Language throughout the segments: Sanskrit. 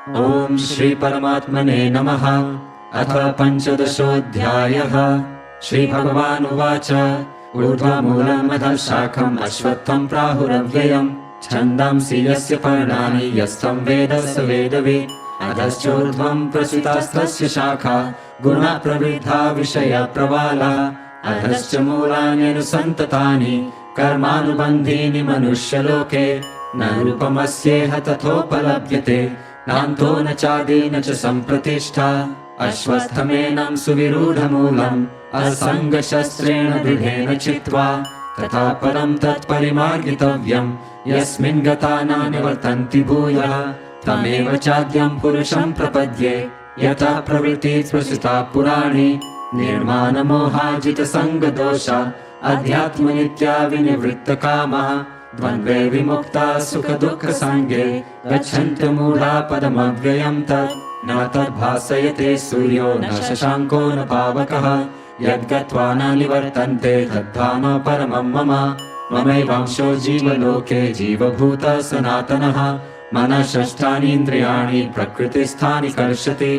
ॐ श्री परमात्मने नमः। अथ पञ्चदशोऽध्यायः। श्रीभगवानुवाच ऊर्ध्वमूलमधः शाखम् अश्वत्थं प्राहुरव्ययम् छन्दांसि यस्य पर्णानि यस्तं वेद स वेदवित् अधश्चोर्ध्वं प्रसृतास्तस्य शाखा गुणा प्रवृद्धा विषयप्रवाला अधश्च मूलान्यनुसन्ततानि कर्मानुबन्धीनि मनुष्यलोके न रूपमस्येह तथोपलभ्यते नान्तो न चादि न च सम्प्रतिष्ठा अश्वस्थमेनं सुविरूढमूलम् असङ्गशस्त्रेण दृढेन चित्वा तथा परं तत्परिमार्गितव्यम् यस्मिन् गता न निवर्तन्ति भूयः तमेव चाद्यं पुरुषं प्रपद्ये यतः प्रवृत्तिः प्रसृता पुराणे निर्माणमोहाजितसङ्गदोषा अध्यात्मनित्या विनिवृत्तकामः द्वन्द्वे विमुक्ता सुखदुःखसङ्गे गच्छन्ति मूढा पदमव्ययं तत् न तद्भासयते सूर्यो न शशाङ्को न पावकः यद्गत्वा न निवर्तन्ते तद्धाम परमं मम ममैवांशो जीवलोके जीवभूतः सनातनः मनः षष्ठानीन्द्रियाणि प्रकृतिस्थानि कर्षति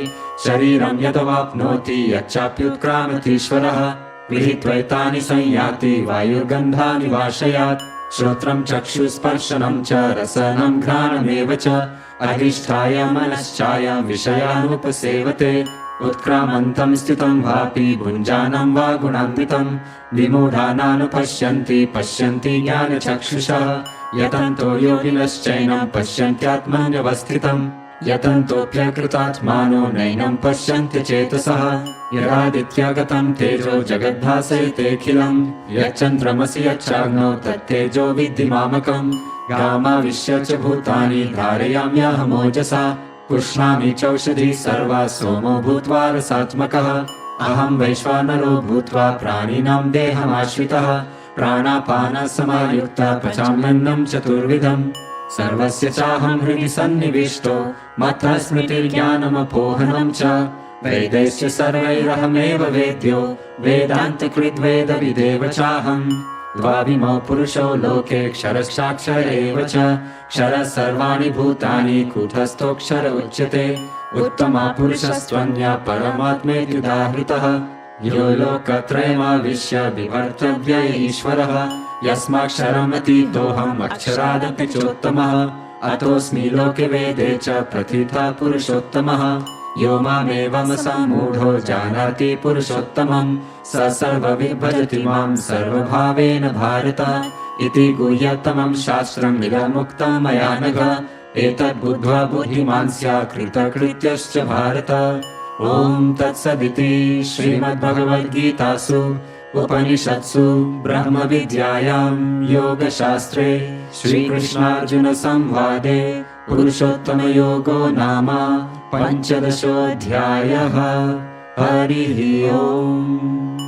शरीरं यदवाप्नोति यच्चाप्युत्क्रामतीश्वरः विहित्वैतानि संयाति वायुर्गन्धानि वाशयात् श्रोत्रं चक्षुस्पर्शनं च रसनं घ्राणमेव च अधिष्ठाय मनश्चायं विषयानुपसेवते उत्क्रामन्तं स्थितं वापि भुञ्जानं वा गुणान्वितं विमूढानानुपश्यन्ति पश्यन्ति ज्ञानचक्षुषः यतन्तो योगिनश्चैनं पश्यन्त्यात्मन्यवस्थितं यतन्तोऽप्यकृतात्मानो नैनं पश्यन्ति चेतसः यदादित्यगतं तेजो जगद्भासयतेऽखिलं यच्चन्द्रमसि यच्चाग्नौ तत्तेजो विद्धि मामकम् गामाविश्य च भूतानि धारयाम्यहमोजसा पुष्णामि चौषधी सर्वा सोमो भूत्वा रसात्मकः अहं वैश्वानरो भूत्वा प्राणिनां देहमाश्रितः प्राणापानसमायुक्तः पचाम्यन्नं चतुर्विधम् सर्वस्य चाहं हृदि सन्निविष्टो मत्तः स्मृतिर्ज्ञानमपोहनं च वेदैश्च सर्वैरहमेव वेद्यो वेदान्तकृद्वेदविदेव चाहम् द्वाविमौ पुरुषौ लोके क्षरश्चाक्षर एव च क्षरः सर्वाणि भूतानि कूटस्थोऽक्षर उच्यते उत्तमा पुरुषस्त्वन्यः परमात्मेत्युदाहृतः यो लोकत्रयमाविश्य बिभर्तव्य ईश्वरः यस्माक्षरमतीतोऽहम् अक्षरादपि चोत्तमः अतोऽस्मि लोके वेदे च प्रथितः पुरुषोत्तमः यो मामेवं सम्मूढो जानाति पुरुषोत्तमं स सर्वविद् भजति मां सर्वभावेन भारत इति गुह्यतमं शास्त्रम् इदमुक्तं मया नघ एतद्बुद्ध्वा बुद्धिमान् स्यात् कृतकृत्यश्च भारत। ॐ तत्सदिति श्रीमद्भगवद्गीतासु उपनिषत्सु ब्रह्मविद्यायां योगशास्त्रे श्रीकृष्णार्जुनसंवादे पुरुषोत्तमयोगो नाम पञ्चदशोऽध्यायः। हरिः ओम्।